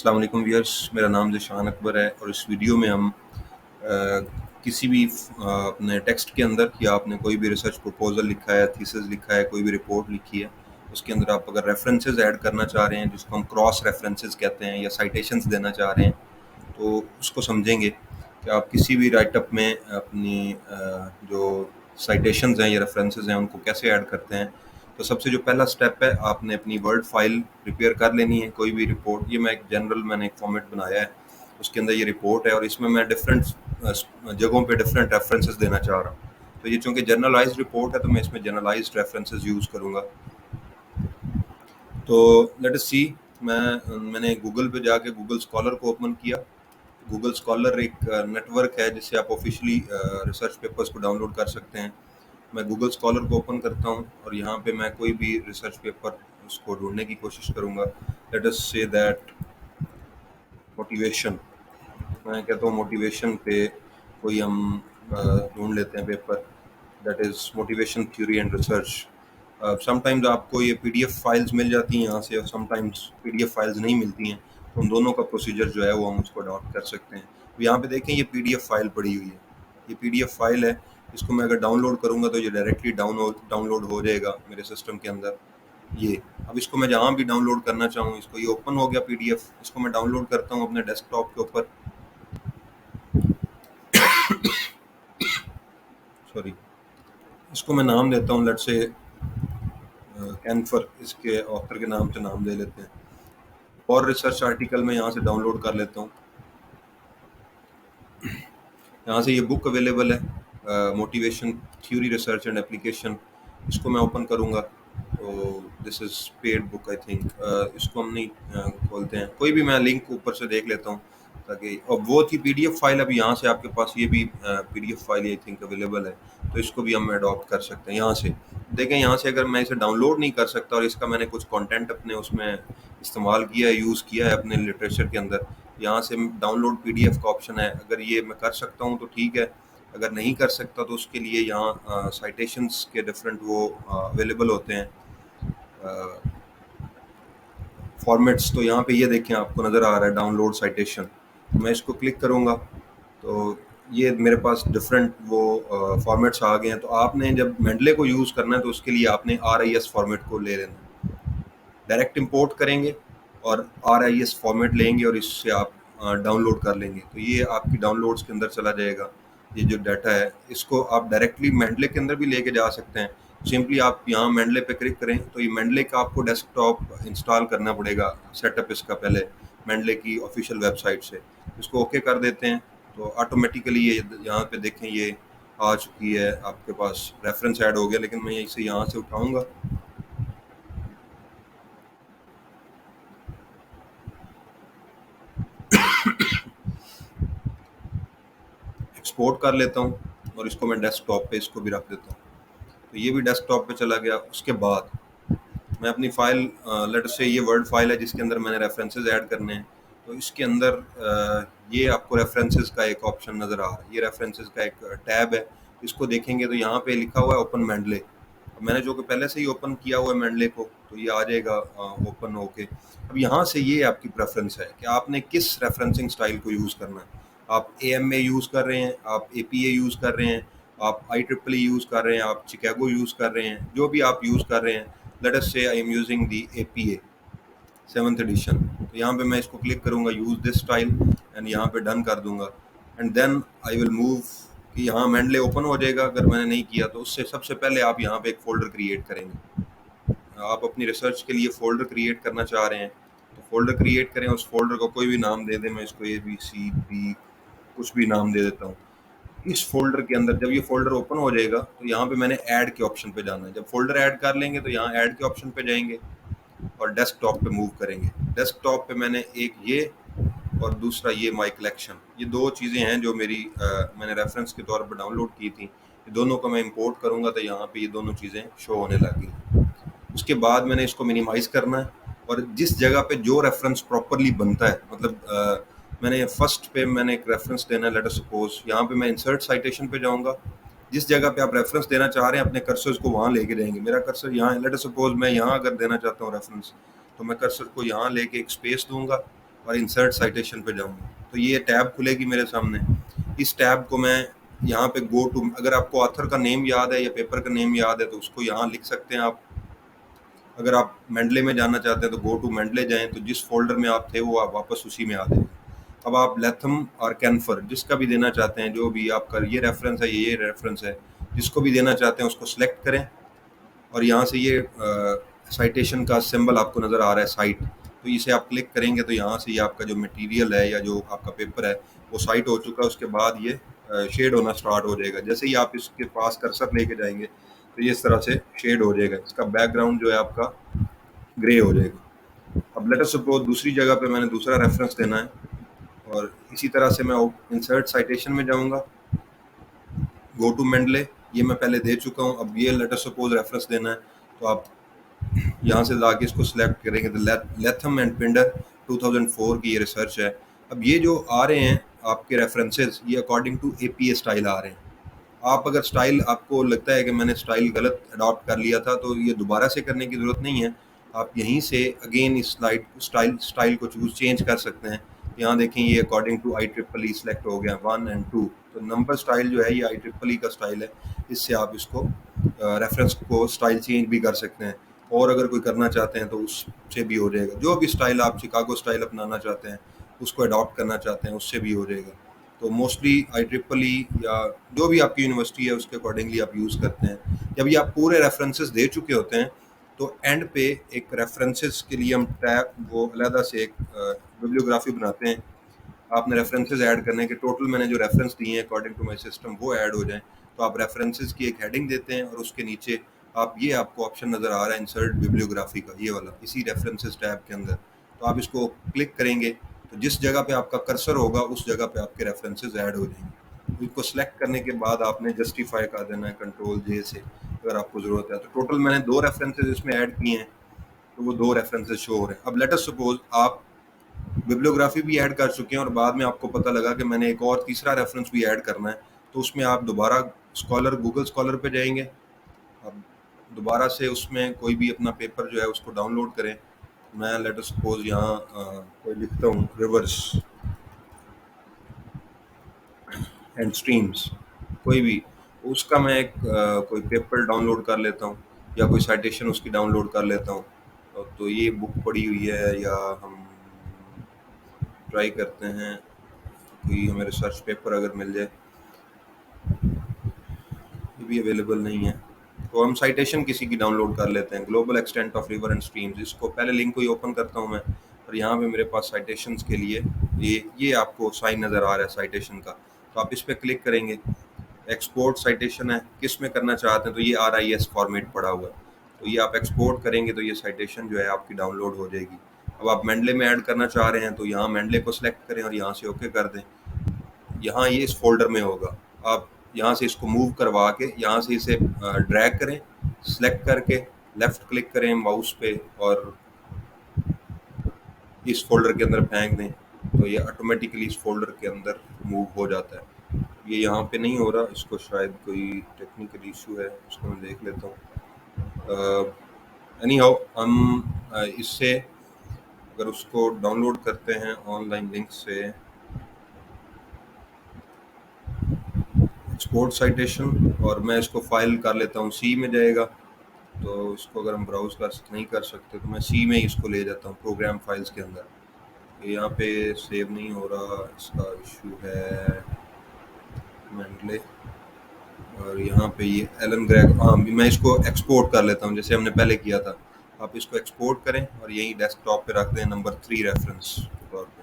अस्सलाम वालेकुम व्यूअर्स, मेरा नाम ज़िशान अकबर है और इस वीडियो में हम किसी भी अपने टेक्स्ट के अंदर या आपने कोई भी रिसर्च प्रपोजल लिखा है, थीसिस लिखा है, कोई भी रिपोर्ट लिखी है, उसके अंदर आप अगर रेफरेंसेस ऐड करना चाह रहे हैं जिसको हम क्रॉस रेफरेंसेस कहते हैं या साइटेशंस देना चाह रहे हैं, तो उसको समझेंगे कि आप किसी भी राइटअप में अपनी जो साइटेशंस हैं या रेफरेंसेस हैं उनको कैसे ऐड करते हैं। तो सबसे जो पहला स्टेप है, आपने अपनी वर्ड फाइल प्रिपेयर कर लेनी है। कोई भी रिपोर्ट, ये मैं एक जनरल मैंने एक फॉर्मेट बनाया है, उसके अंदर ये रिपोर्ट है और इसमें मैं डिफरेंट जगहों पे डिफरेंट रेफरेंसेस देना चाह रहा हूँ। तो ये चूँकि जनरलाइज्ड रिपोर्ट है तो मैं इसमें जनरलाइज्ड रेफरेंसेस यूज़ करूँगा। तो लेट अस सी, मैंने गूगल पे जाके गूगल स्कॉलर को ओपन किया। गूगल स्कॉलर एक नेटवर्क है जिससे आप ऑफिशियली रिसर्च पेपर्स को डाउनलोड कर सकते हैं। मैं गूगल स्कॉलर को ओपन करता हूँ और यहाँ पे मैं कोई भी रिसर्च पेपर उसको ढूंढने की कोशिश करूँगा। Late us say that motivation, मैं कहता हूँ मोटिवेशन पे कोई हम ढूंढ लेते हैं paper, that is motivation theory and research. Sometimes आपको ये पीडीएफ फाइल्स मिल जाती हैं यहाँ से और समटाइम्स पीडीएफ फाइल्स नहीं मिलती हैं, तो उन दोनों का प्रोसीजर जो है वो हम उसको अडॉप्ट कर सकते हैं। तो यहाँ पे देखें, ये पीडीएफ फाइल पड़ी हुई है, ये पीडीएफ फाइल है। इसको मैं अगर डाउनलोड करूँगा तो ये डायरेक्टली डाउनलोड हो जाएगा मेरे सिस्टम के अंदर। ये अब इसको मैं जहाँ भी डाउनलोड करना चाहूँ, इसको ये ओपन हो गया पीडीएफ, इसको मैं डाउनलोड करता हूँ अपने डेस्कटॉप के ऊपर। सॉरी, इसको मैं नाम देता हूँ, लेट्स से कैनफर, इसके ऑथर के नाम से नाम दे लेते हैं। और रिसर्च आर्टिकल मैं यहाँ से डाउनलोड कर लेता हूँ। यहाँ से ये बुक अवेलेबल है, motivation theory research and application. इसको मैं ओपन करूँगा तो this is paid book I think. इसको हम नहीं खोलते हैं, कोई भी मैं लिंक ऊपर से देख लेता हूँ ताकि, और वो थी पीडीएफ फाइल। अभी यहाँ से आपके पास ये भी PDF file I think available है, तो इसको भी हम अडॉप्ट कर सकते हैं। यहाँ से देखें, यहाँ से अगर मैं इसे डाउनलोड नहीं कर सकता और इसका मैंने कुछ कंटेंट अपने उसमें इस्तेमाल किया है, यूज़ किया है अपने लिटरेचर के अंदर, यहाँ से डाउनलोड पीडीएफ का ऑप्शन है। अगर ये मैं कर सकता हूँ तो ठीक है, अगर नहीं कर सकता तो उसके लिए यहाँ साइटेशंस के डिफरेंट वो अवेलेबल होते हैं फॉर्मेट्स। तो यहाँ पे ये देखें, आपको नज़र आ रहा है डाउनलोड साइटेशन। मैं इसको क्लिक करूँगा तो ये मेरे पास डिफरेंट वो फॉर्मेट्स आ गए हैं। तो आपने जब मेंडले को यूज़ करना है तो उसके लिए आपने RIS फॉर्मेट को ले लेना है। डायरेक्ट इंपोर्ट करेंगे और RIS फॉर्मेट लेंगे और इससे आप डाउनलोड कर लेंगे, तो ये आपकी डाउनलोड्स के अंदर चला जाएगा। ये जो डाटा है इसको आप डायरेक्टली मेंडले के अंदर भी लेके जा सकते हैं। सिंपली आप यहाँ मेंडले पे क्लिक करें तो ये मेंडले का आपको डेस्कटॉप इंस्टॉल करना पड़ेगा, सेटअप इसका पहले मेंडले की ऑफिशियल वेबसाइट से। इसको ओके कर देते हैं तो ऑटोमेटिकली ये यहाँ पे देखें ये आ चुकी है, आपके पास रेफरेंस ऐड हो गया। लेकिन मैं इसे यहाँ से उठाऊँगा, एक्सपोर्ट कर लेता हूँ और इसको मैं डेस्कटॉप पे इसको भी रख देता हूँ। तो ये भी डेस्कटॉप पे चला गया। उसके बाद मैं अपनी फ़ाइल, लेट से ये वर्ड फाइल है जिसके अंदर मैंने रेफरेंसेस ऐड करने हैं, तो इसके अंदर ये आपको रेफरेंसेस का एक ऑप्शन नज़र आ रहा है, ये रेफरेंसेस का एक टैब है। इसको देखेंगे तो यहाँ पे लिखा हुआ है ओपन मेंडले। मैंने जो कि पहले से ही ओपन किया हुआ है मेंडले को, तो ये आ जाएगा ओपन होके। अब यहाँ से ये आपकी प्रेफरेंस है कि आपने किस रेफरेंसिंग स्टाइल को यूज़ करना है। आप AMA यूज़ कर रहे हैं, आप APA यूज़ कर रहे हैं, आप IEEE यूज़ कर रहे हैं, आप चिकागो यूज़ कर रहे हैं, जो भी आप यूज़ कर रहे हैं। Let us say I am using the APA 7th edition. तो यहाँ पे मैं इसको क्लिक करूँगा यूज़ दिस स्टाइल एंड यहाँ पे डन कर दूंगा and then I will move कि यहाँ मेंडले ओपन हो जाएगा। अगर मैंने नहीं किया तो उससे सबसे पहले आप यहाँ पे एक फ़ोल्डर क्रिएट करेंगे। आप अपनी रिसर्च के लिए फ़ोल्डर क्रिएट करना चाह रहे हैं तो फ़ोल्डर क्रिएट करें, उस फोल्डर को कोई भी नाम दे दें। मैं इसको ABC कुछ भी नाम दे देता हूँ। इस फोल्डर के अंदर जब ये फोल्डर ओपन हो जाएगा तो यहाँ पे मैंने ऐड के ऑप्शन पे जाना है। जब फोल्डर ऐड कर लेंगे तो यहाँ ऐड के ऑप्शन पे जाएंगे और डेस्कटॉप पे मूव करेंगे। डेस्कटॉप पे मैंने एक ये और दूसरा ये माई कलेक्शन, ये दो चीज़ें हैं जो मेरी मैंने रेफरेंस के तौर पर डाउनलोड की थी। ये दोनों को मैं इंपोर्ट करूँगा तो यहाँ पे ये दोनों चीज़ें शो होने लगी। उसके बाद मैंने इसको मिनिमाइज़ करना है और जिस जगह पे जो रेफरेंस प्रॉपरली बनता है, मतलब मैंने फर्स्ट पे मैंने एक रेफरेंस देना है। लेट अस सपोज यहाँ पे मैं इंसर्ट साइटेशन पे जाऊँगा। जिस जगह पे आप रेफरेंस देना चाह रहे हैं अपने कर्सर को वहाँ लेके जाएंगे। मेरा कर्सर यहाँ है, लेट अस सपोज मैं यहाँ अगर देना चाहता हूँ रेफरेंस, तो मैं कर्सर को यहाँ लेके एक स्पेस दूंगा और इंसर्ट साइटेशन पे जाऊंगा तो ये टैब खुलेगी मेरे सामने। इस टैब को मैं यहाँ पे गो टू, अगर आपको ऑथर का नेम याद है या पेपर का नेम याद है तो उसको यहाँ लिख सकते हैं आप। अगर आप मेंडले में जाना चाहते हैं तो गो टू मेंडले जाएं, तो जिस फोल्डर में आप थे वो आप वापस उसी में आ जाएंगे। अब आप लेथम और कैनफर जिसका भी देना चाहते हैं, जो भी आपका ये रेफरेंस है, ये रेफरेंस है, जिसको भी देना चाहते हैं उसको सिलेक्ट करें। और यहाँ से ये साइटेशन का सिंबल आपको नज़र आ रहा है साइट, तो इसे आप क्लिक करेंगे तो यहाँ से ये आपका जो मटेरियल है या जो आपका पेपर है वो साइट हो चुका है। उसके बाद ये शेड होना स्टार्ट हो जाएगा। जैसे ही आप इसके पास कर्सर लेके जाएंगे तो ये इस तरह से शेड हो जाएगा, इसका बैकग्राउंड जो है आपका ग्रे हो जाएगा। अब लेट अस सपोज दूसरी जगह पे मैंने दूसरा रेफरेंस देना है और इसी तरह से मैं इंसर्ट साइटेशन में जाऊंगा, गो टू मेंडले ये मैं पहले दे चुका हूँ। अब ये लेट अस सपोज रेफरेंस देना है तो आप यहाँ से जाके इसको सिलेक्ट करेंगे तो लेथम एंड पिंडर 2004 की ये रिसर्च है। अब ये जो आ रहे हैं आपके रेफरेंसेस ये अकॉर्डिंग टू एपीए स्टाइल आ रहे हैं। आप अगर स्टाइल आपको लगता है कि मैंने स्टाइल गलत अडॉप्ट कर लिया था तो ये दोबारा से करने की ज़रूरत नहीं है। आप यहीं से अगेन इस स्टाइल को चेंज कर सकते हैं। यहाँ देखें ये अकॉर्डिंग टू IEEE सेलेक्ट हो गया 1 और 2, तो नंबर स्टाइल जो है ये IEEE का स्टाइल है। इससे आप इसको रेफरेंस को स्टाइल चेंज भी कर सकते हैं और अगर कोई करना चाहते हैं तो उससे भी हो जाएगा। जो भी स्टाइल आप शिकागो स्टाइल अपनाना चाहते हैं, उसको अडॉप्ट करना चाहते हैं, उससे भी हो जाएगा। तो मोस्टली IEEE या जो भी आपकी यूनिवर्सिटी है उसके अकॉर्डिंगली आप यूज़ करते हैं। जब ये आप पूरे रेफरेंसेस दे चुके होते हैं तो एंड पे एक रेफरेंसेस के लिए हम टैब वो अलहदा से एक बिब्लियोग्राफी बनाते हैं। आपने रेफरेंसेस ऐड करने के टोटल मैंने जो रेफरेंस दिए हैं अकॉर्डिंग टू माय सिस्टम वो ऐड हो जाएं, तो आप रेफरेंसेस की एक हेडिंग देते हैं और उसके नीचे आप ये आपको ऑप्शन नज़र आ रहा है इंसर्ट बिब्लियोग्राफी का, ये वाला इसी रेफरेंसेस टैब के अंदर। तो आप इसको क्लिक करेंगे तो जिस जगह पे आपका कर्सर होगा उस जगह पे आपके रेफरेंसेस ऐड हो जाएंगे। तो इसको सेलेक्ट करने के बाद आपने जस्टिफाई कर देना है कंट्रोल जे से अगर आपको ज़रूरत है। तो टोटल मैंने 2 रेफरेंसेस इसमें ऐड किए हैं तो वो 2 रेफरेंसेस शो हो रहे हैं। अब लेट अस सपोज आप बिब्लियोग्राफी भी ऐड कर चुके हैं और बाद में आपको पता लगा कि मैंने एक और तीसरा रेफरेंस भी ऐड करना है, तो उसमें आप दोबारा गूगल स्कॉलर पे जाएंगे। अब दोबारा से उसमें कोई भी अपना पेपर जो है उसको डाउनलोड करें। मैं लेट अस सपोज यहाँ कोई लिखता हूँ रिवर्स एंड स्ट्रीम्स, कोई भी उसका मैं एक कोई पेपर डाउनलोड कर लेता हूँ या कोई साइटेशन उसकी डाउनलोड कर लेता हूँ। तो ये बुक पड़ी हुई है या हम ट्राई करते हैं कोई हमें रिसर्च पेपर अगर मिल जाए, ये भी अवेलेबल नहीं है तो हम साइटेशन किसी की डाउनलोड कर लेते हैं, global extent of river and streams. इसको पहले लिंक को ही ओपन करता हूँ मैं और यहाँ पे मेरे पास साइटेशंस के लिए ये आपको साइन नज़र आ रहा है साइटेशन का, तो आप इस पर क्लिक करेंगे। एक्सपोर्ट साइटेशन है, किस में करना चाहते हैं तो ये RIS फॉर्मेट पड़ा हुआ है, तो ये आप एक्सपोर्ट करेंगे तो ये साइटेशन जो है आपकी डाउनलोड हो जाएगी। अब आप मेंडले में ऐड करना चाह रहे हैं तो यहाँ मेंडले को सिलेक्ट करें और यहाँ से ओके कर दें। यहाँ ये इस फोल्डर में होगा, आप यहाँ से इसको मूव करवा के यहाँ से इसे ड्रैग करें, सिलेक्ट करके लेफ्ट क्लिक करें माउस पे और इस फोल्डर के अंदर फेंक दें तो ये ऑटोमेटिकली इस फोल्डर के अंदर मूव हो जाता है। ये यहाँ पे नहीं हो रहा, इसको शायद कोई टेक्निकल इशू है, उसको मैं देख लेता हूँ। एनी हाउ हम इससे अगर उसको डाउनलोड करते हैं ऑनलाइन लिंक से एक्सपोर्ट साइटेशन और मैं इसको फाइल कर लेता हूँ सी में जाएगा, तो इसको अगर हम ब्राउज नहीं कर सकते तो मैं सी में ही इसको ले जाता हूँ प्रोग्राम फाइल्स के अंदर। यहाँ पे सेव नहीं हो रहा, इसका इशू है मेंडले और यहाँ पे ये एलन ग्रेग। हाँ मैं इसको एक्सपोर्ट कर लेता हूँ जैसे हमने पहले किया था। आप इसको एक्सपोर्ट करें और यही डेस्कटॉप पे रख दें नंबर 3 रेफरेंस के तौर पे,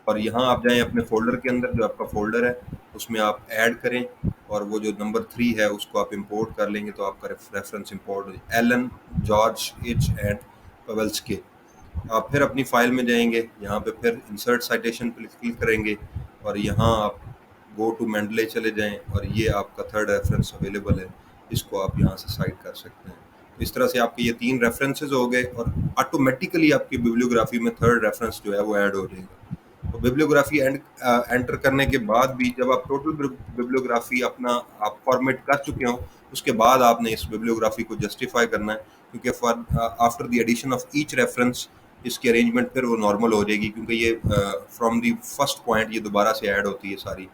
और यहाँ आप जाएं अपने फोल्डर के अंदर जो आपका फोल्डर है उसमें आप ऐड करें और वो जो नंबर 3 है उसको आप इंपोर्ट कर लेंगे तो आपका रेफरेंस इंपोर्ट हो जाए, एलन जॉर्ज एच एंड पवेल्स के। आप फिर अपनी फाइल में जाएंगे, यहाँ पे फिर इंसर्ट साइटेशन पर क्लिक करेंगे और यहाँ आप गो टू मेंडले चले जाएं और ये आपका थर्ड रेफरेंस अवेलेबल है, इसको आप यहाँ से साइट कर सकते हैं। तो इस तरह से आपके ये 3 रेफरेंसेस हो गए और ऑटोमेटिकली आपकी बिब्लियोग्राफी में थर्ड रेफरेंस जो है वो ऐड हो जाएगा। तो बिब्लियोग्राफी एंटर करने के बाद भी जब आप टोटल बिब्लियोग्राफी अपना आप फॉर्मेट कर चुके हो उसके बाद आपने इस बिब्लियोग्राफी को जस्टिफाई करना है, क्योंकि for after the addition of each reference इसकी अरेंजमेंट फिर वो नॉर्मल हो जाएगी, क्योंकि ये फ्रॉम दी फर्स्ट पॉइंट ये दोबारा से ऐड होती है सारी।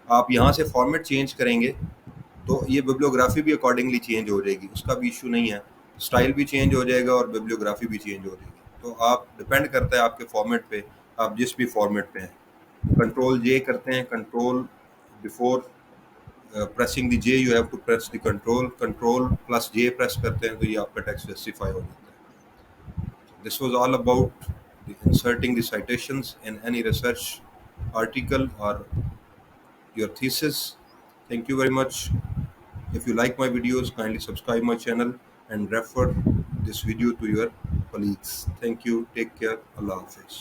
आप यहाँ से फॉर्मेट चेंज करेंगे तो ये बिब्लियोग्राफी भी अकॉर्डिंगली चेंज हो जाएगी, उसका भी इशू नहीं है। स्टाइल भी चेंज हो जाएगा और बिब्लियोग्राफी भी चेंज हो जाएगी। तो आप डिपेंड करता है आपके फॉर्मेट पे, आप जिस भी फॉर्मेट पे हैं। कंट्रोल जे करते हैं, control before pressing the J you have to press the control, control plus J press करते हैं तो ये आपका टेक्स्ट जस्टिफाई हो जाता है। This was all about inserting the citations in any research article or your thesis. Thank you very much. If you like my videos, kindly subscribe my channel and refer this video to your colleagues. Thank you. Take care. Allah Hafiz.